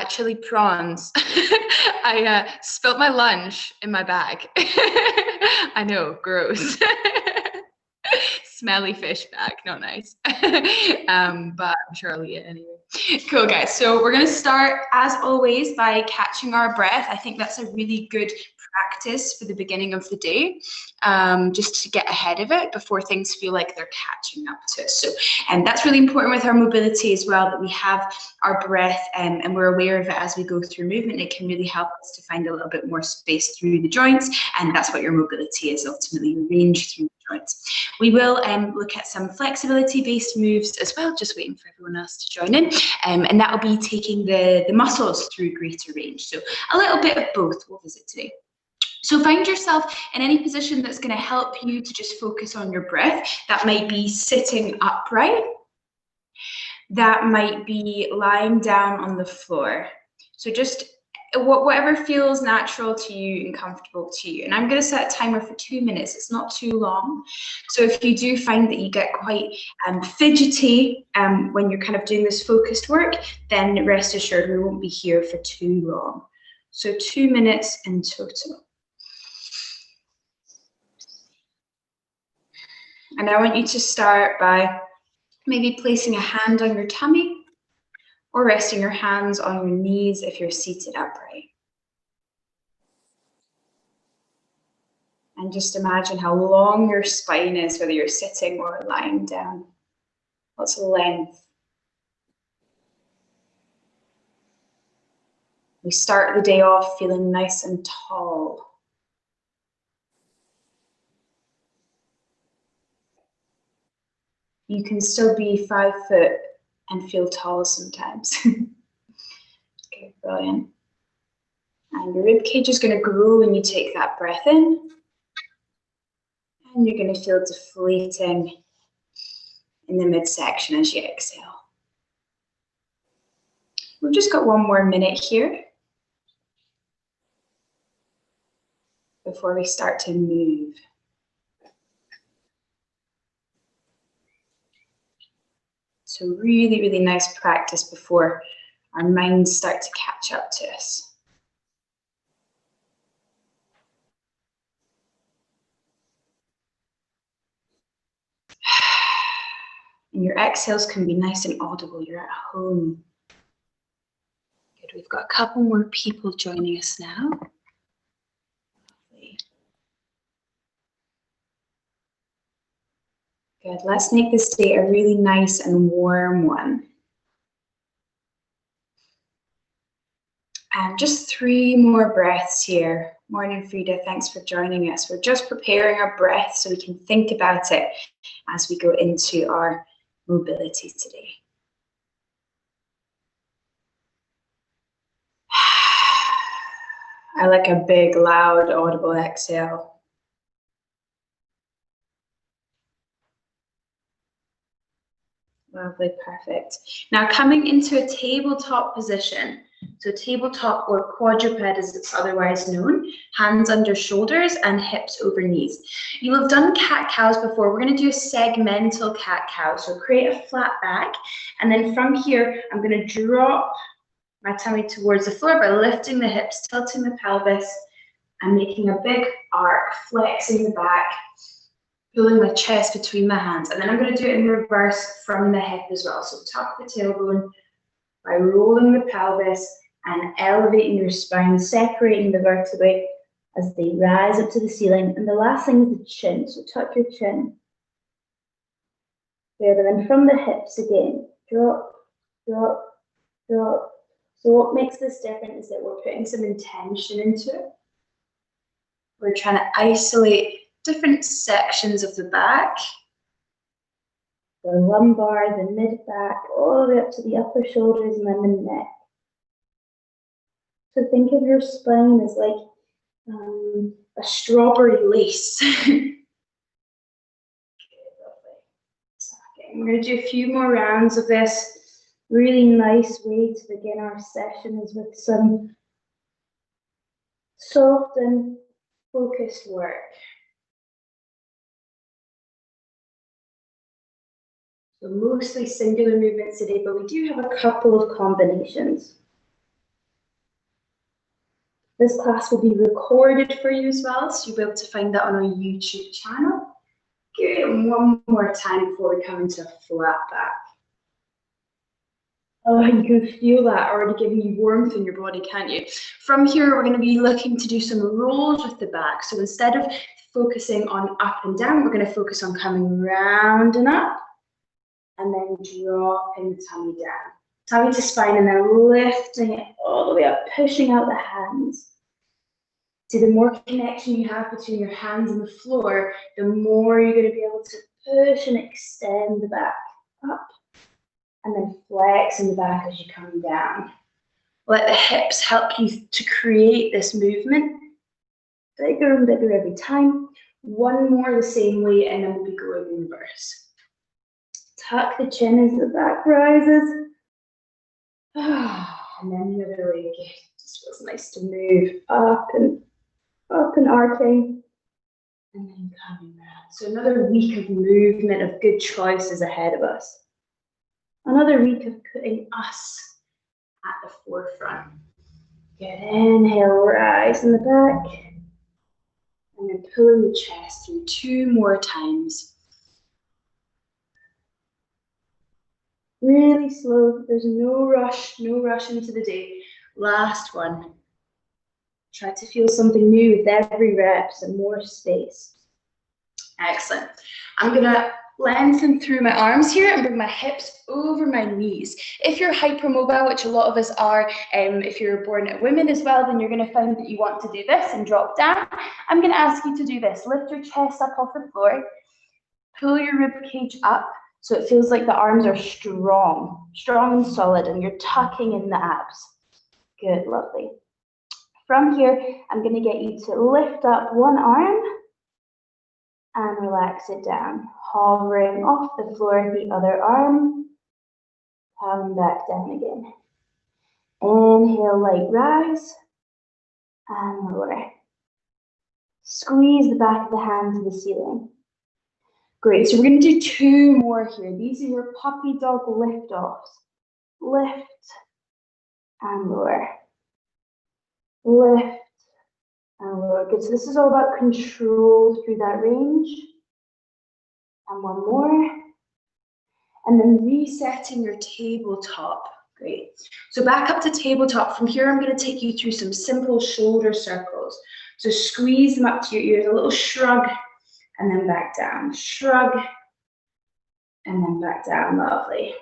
Chili prawns. I spilt my lunch in my bag. I know, gross. Smelly fish bag, not nice. But I'm sure I'll eat it anyway. Cool, guys. So we're going to start, as always, by catching our breath. I think that's a really good practice for the beginning of the day, just to get ahead of it before things feel like they're catching up to us. So, and that's really important with our mobility as well, that we have our breath and we're aware of it as we go through movement. It can really help us to find a little bit more space through the joints, and that's what your mobility is ultimately, range through the joints. We will look at some flexibility-based moves as well, just waiting for everyone else to join in, and that will be taking the muscles through greater range. So a little bit of both we'll visit today. So find yourself in any position that's going to help you to just focus on your breath. That might be sitting upright. That might be lying down on the floor. So just whatever feels natural to you and comfortable to you. And I'm going to set a timer for 2 minutes. It's not too long. So if you do find that you get quite fidgety when you're kind of doing this focused work, then rest assured we won't be here for too long. So 2 minutes in total. And I want you to start by maybe placing a hand on your tummy or resting your hands on your knees if you're seated upright. And just imagine how long your spine is, whether you're sitting or lying down. Lots of length. We start the day off feeling nice and tall. You can still be 5 foot and feel tall sometimes. Okay, brilliant. And your rib cage is going to grow when you take that breath in. And you're going to feel deflating in the midsection as you exhale. We've just got 1 more minute here before we start to move. So really, really nice practice before our minds start to catch up to us. And your exhales can be nice and audible. You're at home. Good. We've got a couple more people joining us now. Lovely. Good. Let's make this day a really nice and warm one. And just 3 more breaths here. Morning, Frida. Thanks for joining us. We're just preparing our breath so we can think about it as we go into our mobility today. I like a big, loud, audible exhale. Lovely, perfect. Now coming into a tabletop position. So tabletop or quadruped as it's otherwise known, hands under shoulders and hips over knees. You'll have done cat-cows before. We're going to do a segmental cat-cow. So create a flat back, and then from here, I'm going to drop my tummy towards the floor by lifting the hips, tilting the pelvis, and making a big arc, flexing the back, pulling my chest between my hands. And then I'm going to do it in reverse from the hip as well. So tuck the tailbone by rolling the pelvis and elevating your spine, separating the vertebrae as they rise up to the ceiling. And the last thing is the chin, so tuck your chin. Good, and then from the hips again, drop, drop, drop. So what makes this different is that we're putting some intention into it. We're trying to isolate different sections of the back. The lumbar, the mid-back, all the way up to the upper shoulders and then the neck. So think of your spine as like a strawberry lace. Okay, lovely. We're going to do a few more rounds of this. Really nice way to begin our session is with some soft and focused work. So mostly singular movements today, but we do have a couple of combinations. This class will be recorded for you as well, so you'll be able to find that on our YouTube channel. Give it one more time before we come into a flat back. Oh, you can feel that already giving you warmth in your body, can't you? From here, we're going to be looking to do some rolls with the back. So instead of focusing on up and down, we're going to focus on coming round and up, and then dropping the tummy down. Tummy to spine, and then lifting it all the way up, pushing out the hands. See, the more connection you have between your hands and the floor, the more you're going to be able to push and extend the back up, and then flex in the back as you come down. Let the hips help you to create this movement. Bigger and bigger every time. One more the same way, and then we'll be going in reverse. Tuck the chin as the back rises. And then the other way again. It just feels nice to move up and arcing. And then coming around. So another week of movement, of good choices ahead of us. Another week of putting us at the forefront. Good, inhale, rise in the back. And then pulling the chest through 2 more times. Really slow, there's no rush into the day. Last one. Try to feel something new with every rep, some more space. Excellent. I'm gonna lengthen through my arms here and bring my hips over my knees. If you're hypermobile, which a lot of us are, if you're born a woman as well, then you're gonna find that you want to do this and drop down. I'm gonna ask you to do this. Lift your chest up off the floor, pull your rib cage up, so it feels like the arms are strong and solid, and you're tucking in the abs. Good, lovely. From here, I'm going to get you to lift up one arm and relax it down, hovering off the floor, the other arm, coming back down again. Inhale, light rise, and lower. Squeeze the back of the hand to the ceiling. Great, so we're going to do 2 more here. These are your puppy dog lift-offs. Lift and lower. Lift and lower. Good, so this is all about control through that range. And one more. And then resetting your tabletop. Great. So back up to tabletop. From here, I'm going to take you through some simple shoulder circles. So squeeze them up to your ears, a little shrug, and then back down. Shrug, and then back down. Lovely.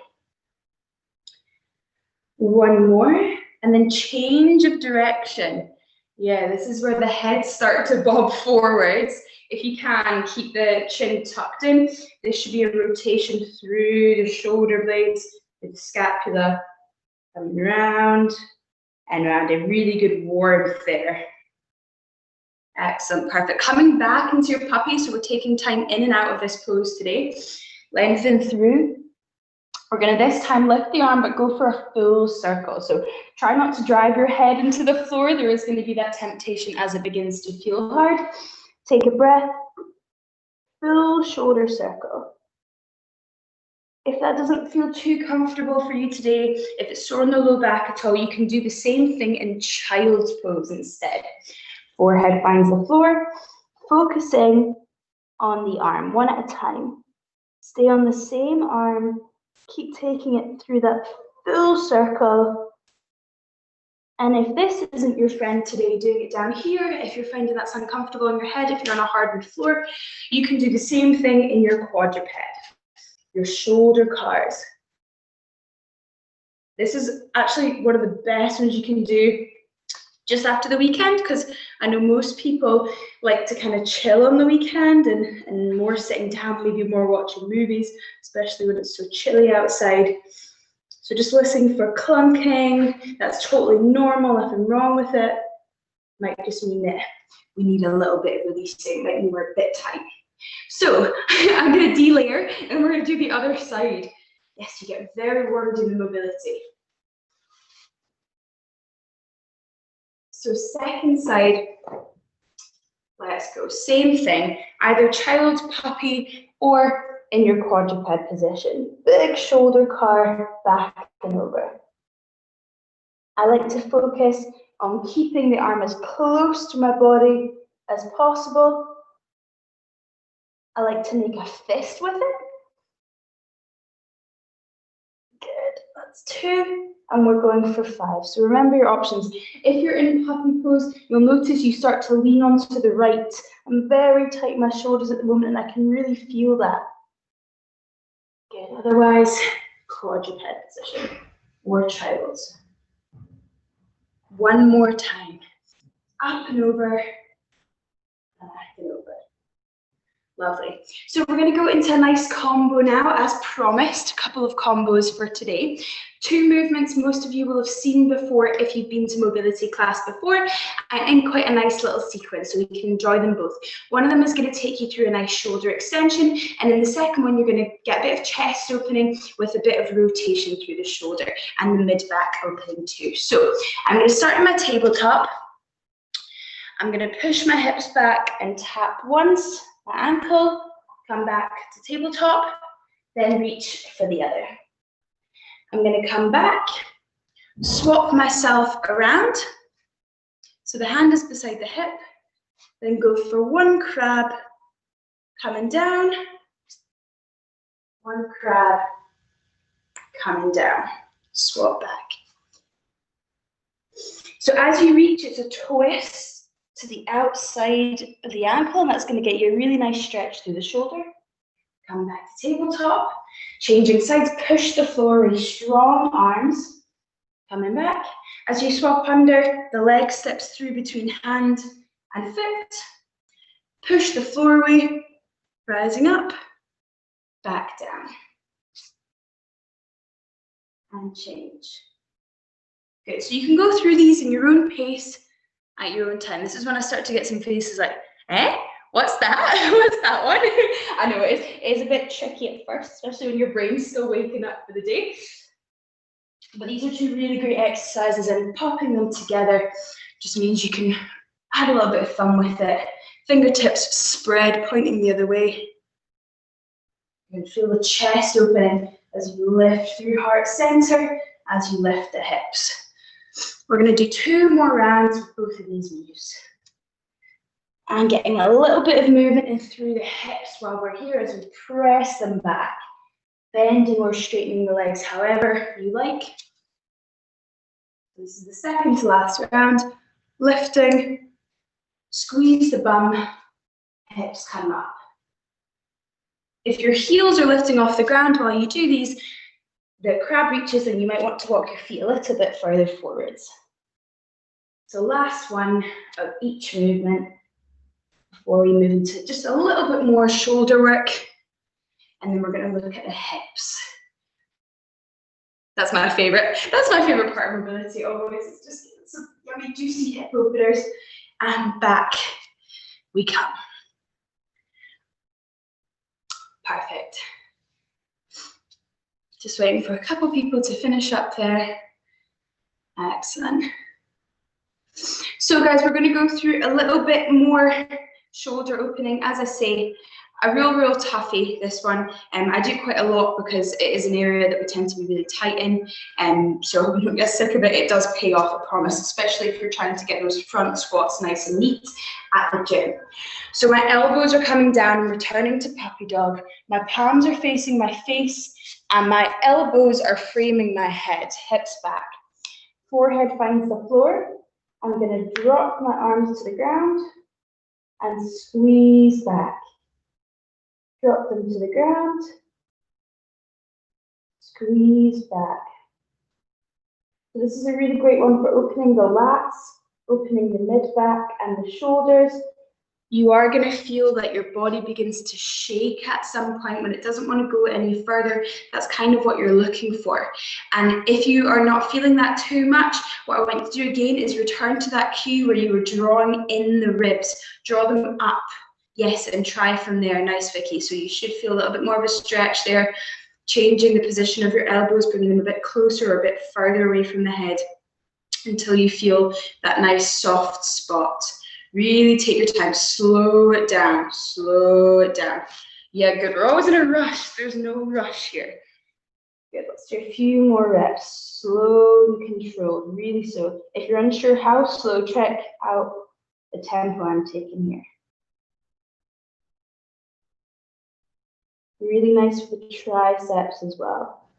One more, and then change of direction. Yeah, this is where the head starts to bob forwards. If you can, keep the chin tucked in. This should be a rotation through the shoulder blades, the scapula, coming round and round. A really good warmth there. Excellent, perfect. Coming back into your puppy, so we're taking time in and out of this pose today. Lengthen through. We're going to this time lift the arm, but go for a full circle. So try not to drive your head into the floor. There is going to be that temptation as it begins to feel hard. Take a breath. Full shoulder circle. If that doesn't feel too comfortable for you today, if it's sore in the low back at all, you can do the same thing in child's pose instead. Forehead finds the floor, focusing on the arm, one at a time. Stay on the same arm, keep taking it through that full circle. And if this isn't your friend today, doing it down here, if you're finding that's uncomfortable in your head, if you're on a hardwood floor, you can do the same thing in your quadruped, your shoulder cars. This is actually one of the best ones you can do just after the weekend, because I know most people like to kind of chill on the weekend and more sitting down, maybe more watching movies, especially when it's so chilly outside. So just listening for clunking, that's totally normal, nothing wrong with it. Might just mean that we need a little bit of releasing, might mean we're a bit tight. So I'm going to delayer and we're going to do the other side. Yes, you get very worried in the mobility. So second side, let's go. Same thing, either child, puppy, or in your quadruped position. Big shoulder car, back and over. I like to focus on keeping the arm as close to my body as possible. I like to make a fist with it. Good, that's 2, and we're going for 5. So remember your options. If you're in puppy pose, you'll notice you start to lean onto the right. I'm very tight in my shoulders at the moment, and I can really feel that. Good, otherwise, quadruped position or tribals. One more time. Up and over, back and over. Lovely. So we're going to go into a nice combo now, as promised, a couple of combos for today. 2 movements most of you will have seen before if you've been to mobility class before, and in quite a nice little sequence, so we can enjoy them both. One of them is going to take you through a nice shoulder extension, and in the second one, you're going to get a bit of chest opening with a bit of rotation through the shoulder, and the mid-back opening too. So I'm going to start in my tabletop. I'm going to push my hips back and tap once, my ankle, come back to tabletop, then reach for the other. I'm going to come back, swap myself around. So the hand is beside the hip, then go for 1 crab, coming down, 1 crab, coming down, swap back. So as you reach, it's a twist to the outside of the ankle, and that's going to get you a really nice stretch through the shoulder. Come back to tabletop, changing sides, push the floor, really strong arms. Coming back. As you swap under, the leg steps through between hand and foot. Push the floor away, rising up, back down. And change. Good, so you can go through these in your own pace, at your own time. This is when I start to get some faces like, eh? What's that? What's that one? I know it is a bit tricky at first, especially when your brain's still waking up for the day. But these are 2 really great exercises, and popping them together just means you can have a little bit of fun with it. Fingertips spread, pointing the other way. You can feel the chest opening as you lift through heart center, as you lift the hips. We're going to do 2 more rounds with both of these moves. And getting a little bit of movement in through the hips while we're here as we press them back. Bending or straightening the legs however you like. This is the second to last round. Lifting, squeeze the bum, hips come up. If your heels are lifting off the ground while you do these, the crab reaches, and you might want to walk your feet a little bit further forwards. So last one of each movement before we move into just a little bit more shoulder work, and then we're going to look at the hips. That's my favorite. That's my favorite part of mobility always. It's just some yummy, juicy hip openers, and back we come. Perfect. Just waiting for a couple people to finish up there. Excellent. So guys, we're going to go through a little bit more shoulder opening. As I say, a real toughie, this one. I do quite a lot because it is an area that we tend to be really tight in. So I hope you don't get sick of it. It does pay off, I promise, especially if you're trying to get those front squats nice and neat at the gym. So my elbows are coming down and returning to puppy dog. My palms are facing my face, and my elbows are framing my head, hips back. Forehead finds the floor. I'm going to drop my arms to the ground and squeeze back. Drop them to the ground, squeeze back. So this is a really great one for opening the lats, opening the mid-back and the shoulders. You are going to feel that your body begins to shake at some point when it doesn't want to go any further. That's kind of what you're looking for. And if you are not feeling that too much, what I want you to do again is return to that cue where you were drawing in the ribs. Draw them up. Yes, and try from there. Nice, Vicky. So you should feel a little bit more of a stretch there. Changing the position of your elbows, bringing them a bit closer or a bit further away from the head until you feel that nice soft spot. Really take your time. Slow it down. Slow it down. Yeah, good. We're always in a rush. There's no rush here. Good, let's do a few more reps. Slow and controlled, really slow. If you're unsure how slow, check out the tempo I'm taking here. Really nice for the triceps as well.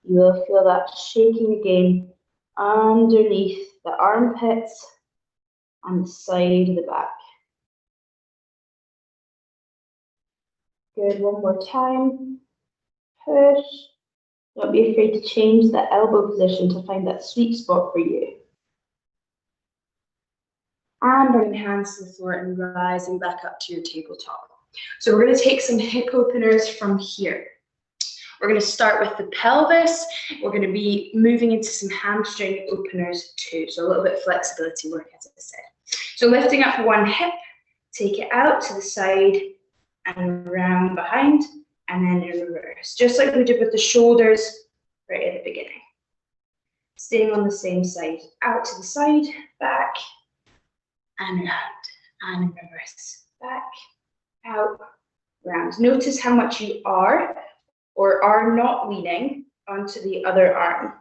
You will feel that shaking again underneath the armpits and the side of the back. Good, one more time. Push. Don't be afraid to change the elbow position to find that sweet spot for you. And bring hands to the floor and rising back up to your tabletop. So we're going to take some hip openers from here. We're going to start with the pelvis. We're going to be moving into some hamstring openers too. So a little bit of flexibility work, as I said. So lifting up one hip, take it out to the side and round behind, and then in reverse. Just like we did with the shoulders right at the beginning. Staying on the same side. Out to the side, back, and round, and in reverse. Back, out, round. Notice how much you are or are not leaning onto the other arm.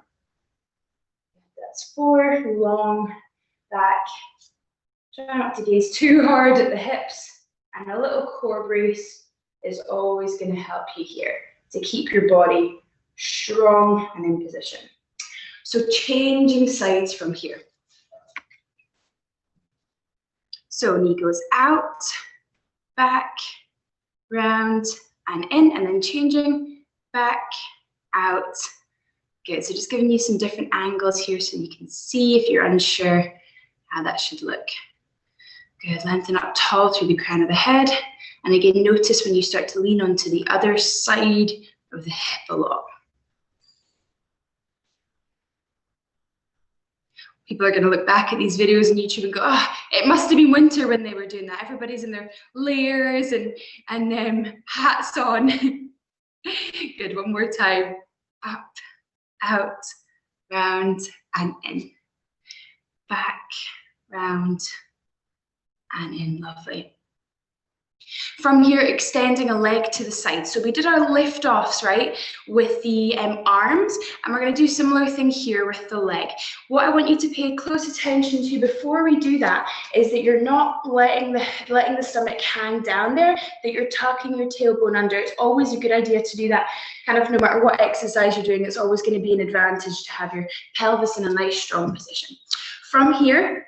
That's 4, long, back. Try not to gaze too hard at the hips, and a little core brace is always going to help you here to keep your body strong and in position. So changing sides from here. So knee goes out, back, round, and in, and then changing, back, out. Good, so just giving you some different angles here so you can see if you're unsure how that should look. Good, lengthen up tall through the crown of the head. And again, notice when you start to lean onto the other side of the hip a lot. People are going to look back at these videos on YouTube and go, oh, it must have been winter when they were doing that. Everybody's in their layers and hats on. Good, one more time. Up, out, round, and in. Back, round, and in. Lovely. From here, extending a leg to the side. So we did our lift offs, right, with the arms, and we're going to do a similar thing here with the leg. What I want you to pay close attention to before we do that is that you're not letting the stomach hang down there, that you're tucking your tailbone under. It's always a good idea to do that kind of no matter what exercise you're doing. It's always going to be an advantage to have your pelvis in a nice strong position. From here,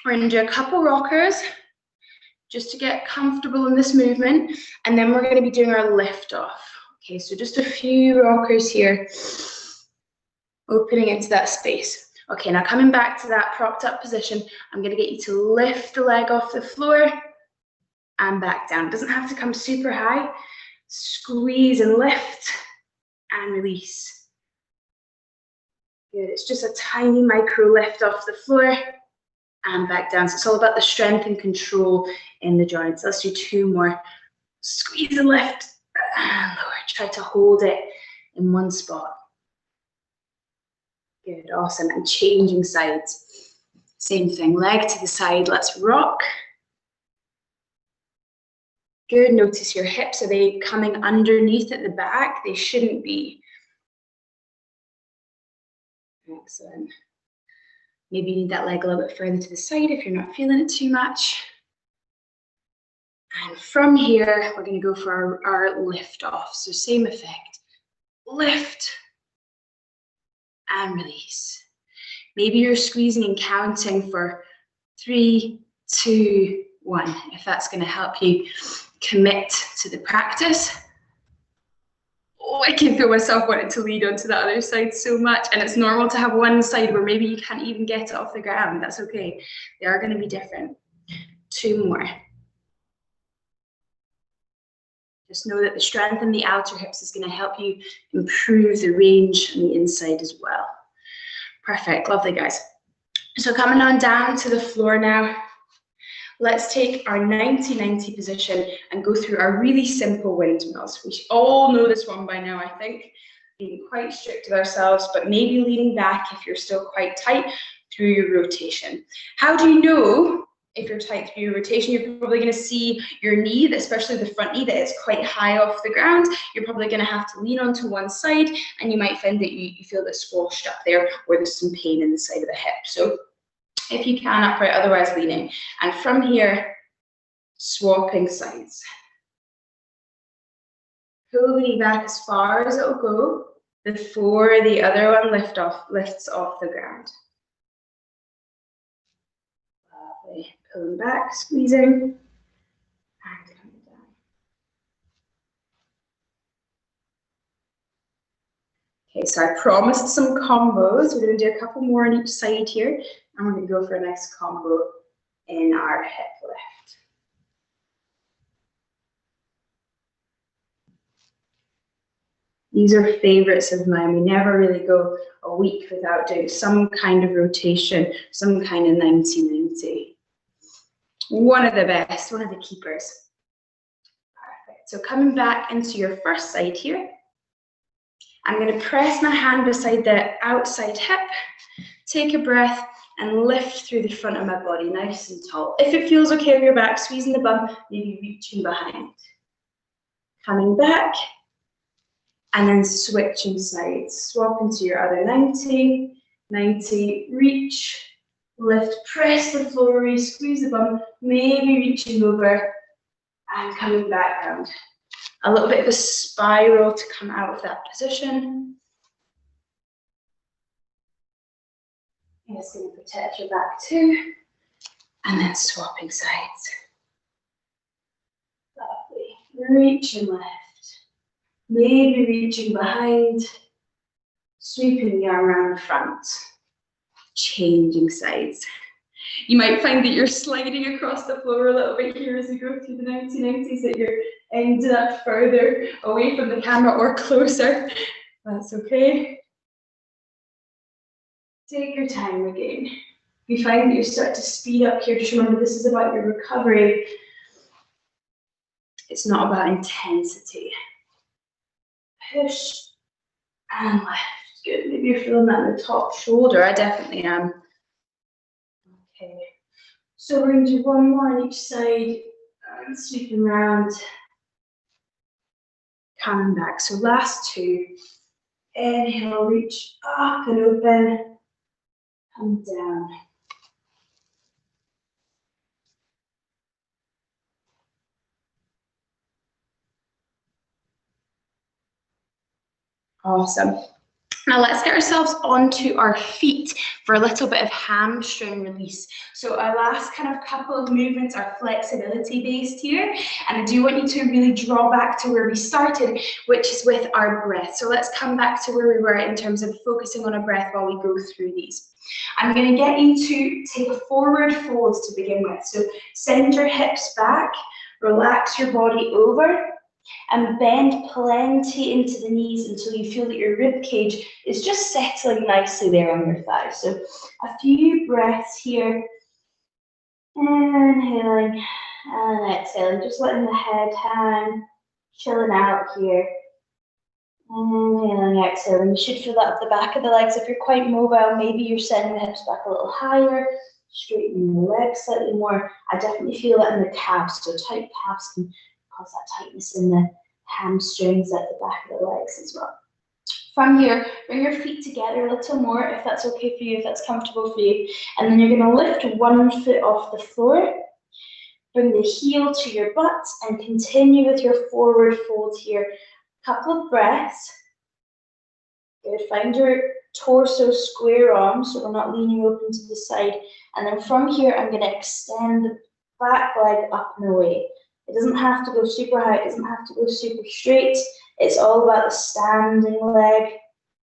we're going to do a couple rockers, just to get comfortable in this movement, and then we're going to be doing our lift off. Okay, so just a few rockers here, opening into that space. Okay, now coming back to that propped up position, I'm going to get you to lift the leg off the floor and back down. It doesn't have to come super high. Squeeze and lift and release. Good, it's just a tiny micro lift off the floor and back down. So it's all about the strength and control in the joints. Let's do 2 more. Squeeze and lift and lower. Try to hold it in one spot. Good, awesome. And changing sides. Same thing, leg to the side. Let's rock. Good, notice your hips. Are they coming underneath at the back? They shouldn't be. Excellent. Maybe you need that leg a little bit further to the side if you're not feeling it too much. And from here, we're going to go for our lift off. So same effect. Lift and release. Maybe you're squeezing and counting for 3, 2, 1, if that's going to help you commit to the practice. Oh, I can feel myself wanting to lead onto the other side so much. And it's normal to have one side where maybe you can't even get it off the ground. That's okay. They are going to be different. 2 more. Just know that the strength in the outer hips is going to help you improve the range on the inside as well. Perfect. Lovely, guys. So coming on down to the floor now. Let's take our 90-90 position and go through our really simple windmills. We all know this one by now, I think. Being quite strict with ourselves, but maybe leaning back if you're still quite tight through your rotation. How do you know if you're tight through your rotation, you're probably going to see your knee, especially the front knee, that is quite high off the ground. You're probably going to have to lean onto one side, and you might find that you feel a bit squashed up there, or there's some pain in the side of the hip. So if you can, upright, otherwise leaning. And from here, swapping sides. Pull the knee back as far as it'll go before the other one lifts off the ground. Lovely. Pulling back, squeezing, and coming down. Okay, so I promised some combos. We're going to do a couple more on each side here, and we're going to go for a nice combo in our hip lift. These are favorites of mine. We never really go a week without doing some kind of rotation, some kind of 90-90. One of the best, one of the keepers. Perfect. So coming back into your first side here, I'm going to press my hand beside the outside hip, take a breath, and lift through the front of my body, nice and tall. If it feels okay on your back, squeezing the bum, maybe reaching behind. Coming back, and then switching sides. Swap into your other 90, 90, reach, lift, press the floor, squeeze the bum, maybe reaching over, and coming back down. A little bit of a spiral to come out of that position. It's going to protect your back too. And then swapping sides. Lovely. Reach and lift. Maybe reaching behind. Sweeping the arm around the front. Changing sides. You might find that you're sliding across the floor a little bit here as you go through the 90-90s, that you're ending up further away from the camera or closer. That's okay. Take your time again. If you find that you start to speed up here, just remember this is about your recovery. It's not about intensity. Push and lift. Good. Maybe you're feeling that in the top shoulder. I definitely am. Okay. So we're going to do one more on each side and sweeping around. Coming back. So last two. Inhale, reach up and open. Come down. Awesome. Now let's get ourselves onto our feet for a little bit of hamstring release. So our last kind of couple of movements are flexibility based here. And I do want you to really draw back to where we started, which is with our breath. So let's come back to where we were in terms of focusing on our breath while we go through these. I'm going to get you to take a forward fold to begin with. So send your hips back, relax your body over, and bend plenty into the knees until you feel that your rib cage is just settling nicely there on your thighs. So a few breaths here. Inhaling and exhaling, just letting the head hang, chilling out here. Inhaling, exhaling. You should feel that up the back of the legs. If you're quite mobile, maybe you're sending the hips back a little higher, straightening the legs slightly more. I definitely feel that in the calves, so tight calves can cause that tightness in the hamstrings at the back of the legs as well. From here, bring your feet together a little more if that's okay for you, if that's comfortable for you. And then you're going to lift one foot off the floor, bring the heel to your butt, and continue with your forward fold here. Couple of breaths. Good. Find your torso square on, so we're not leaning open to the side. And then from here, I'm going to extend the back leg up and away. It doesn't have to go super high, it doesn't have to go super straight. It's all about the standing leg,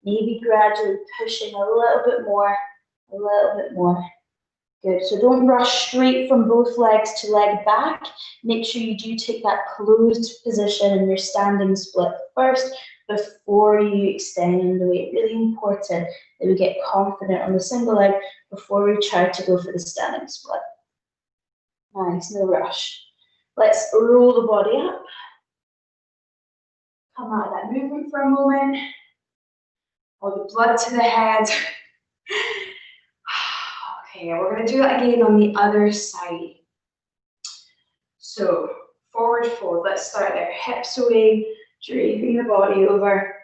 maybe gradually pushing a little bit more, a little bit more. Good, so don't rush straight from both legs to leg back. Make sure you do take that closed position in your standing split first before you extend the weight. Really important that we get confident on the single leg before we try to go for the standing split. Nice, no rush. Let's roll the body up. Come out of that movement for a moment. All the blood to the head. Okay, we're going to do that again on the other side. So forward fold, let's start there. Hips away, draping the body over.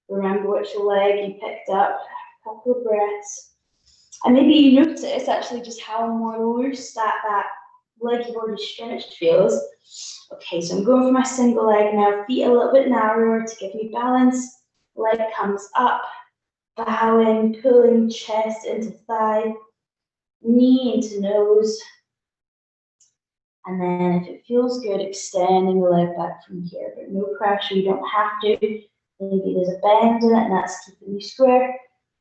Remember which leg you picked up. A couple of breaths. And maybe you notice actually just how more loose that leg you've already stretched feels. Okay, so I'm going for my single leg now. Feet a little bit narrower to give me balance. Leg comes up, bowing, pulling chest into thigh, knee into nose. And then if it feels good, extending the leg back from here, but no pressure, you don't have to. Maybe there's a bend in it and that's keeping you square.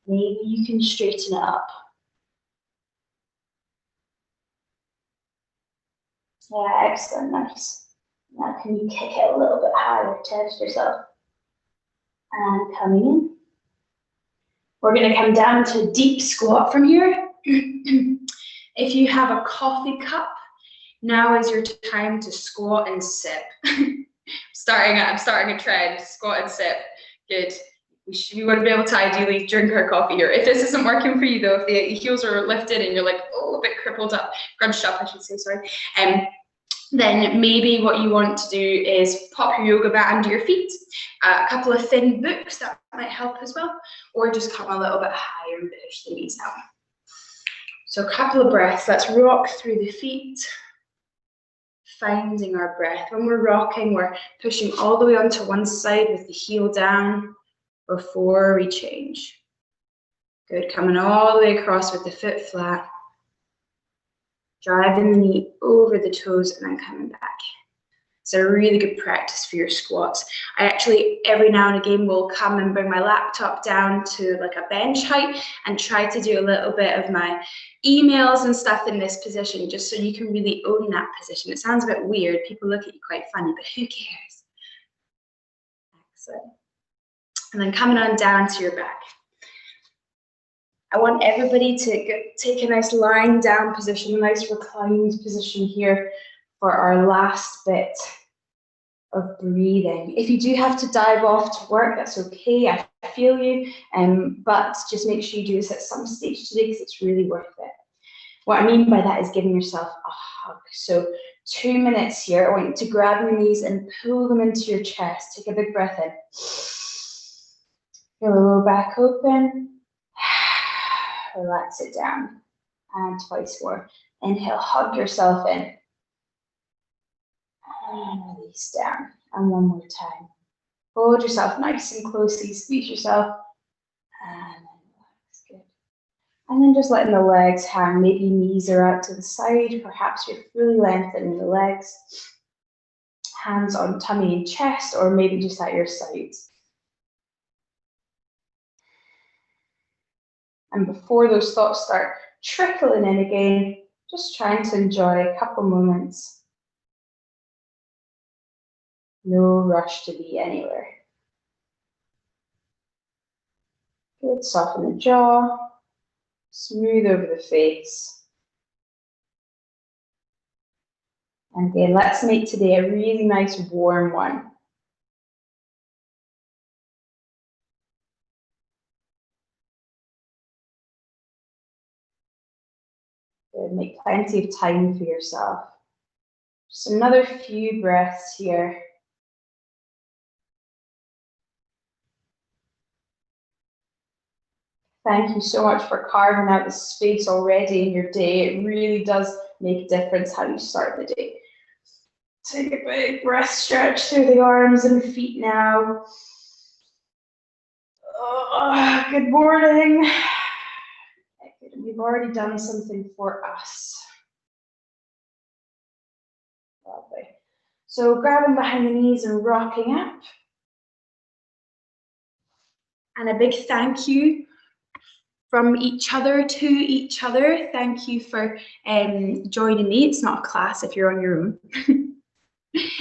Maybe you can straighten it up. Yeah, excellent, nice. Now can you kick it a little bit higher, test yourself. And coming in. We're going to come down to a deep squat from here. If you have a coffee cup, now is your time to squat and sip. I'm starting a trend, squat and sip. Good. We want to be able to ideally drink our coffee here. If this isn't working for you though, if the heels are lifted and you're like, oh, a bit crippled up, crunched up, I should say, sorry. Then maybe what you want to do is pop your yoga mat under your feet, a couple of thin books, that might help as well, or just come a little bit higher and push the knees out. So a couple of breaths, let's rock through the feet, finding our breath. When we're rocking, we're pushing all the way onto one side with the heel down before we change. Good, coming all the way across with the foot flat. Driving the knee over the toes and then coming back. It's a really good practice for your squats. I actually, every now and again, will come and bring my laptop down to like a bench height and try to do a little bit of my emails and stuff in this position, just so you can really own that position. It sounds a bit weird. People look at you quite funny, but who cares? Excellent. And then coming on down to your back. I want everybody to take a nice lying down position, a nice reclined position here for our last bit of breathing. If you do have to dive off to work, that's okay, I feel you, but just make sure you do this at some stage today because it's really worth it. What I mean by that is giving yourself a hug. So 2 minutes here, I want you to grab your knees and pull them into your chest. Take a big breath in. Feel the lower back open. Relax it down. And twice more. Inhale, hug yourself in. And release down. And one more time. Hold yourself nice and closely. Squeeze yourself. And then relax. Good. And then just letting the legs hang. Maybe knees are out to the side. Perhaps you're fully lengthening the legs. Hands on tummy and chest, or maybe just at your sides. And before those thoughts start trickling in again, just trying to enjoy a couple moments. No rush to be anywhere. Good, soften the jaw, smooth over the face. And again, let's make today a really nice warm one. Good, make plenty of time for yourself. Just another few breaths here. Thank you so much for carving out the space already in your day. It really does make a difference how you start the day. Take a big breath, stretch through the arms and feet now. Oh, good morning. We've already done something for us. Lovely. So grabbing behind the knees and rocking up. And a big thank you from each other to each other. Thank you for joining me. It's not a class if you're on your own.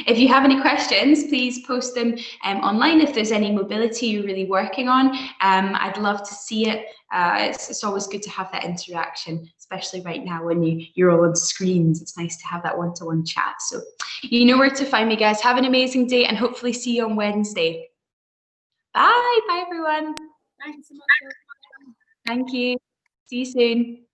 If you have any questions, please post them online. If there's any mobility you're really working on, I'd love to see it. It's always good to have that interaction, especially right now when you're all on screens. It's nice to have that one-to-one chat. So you know where to find me, guys. Have an amazing day and hopefully see you on Wednesday. Bye. Bye, everyone. Thanks so much. Thank you. See you soon.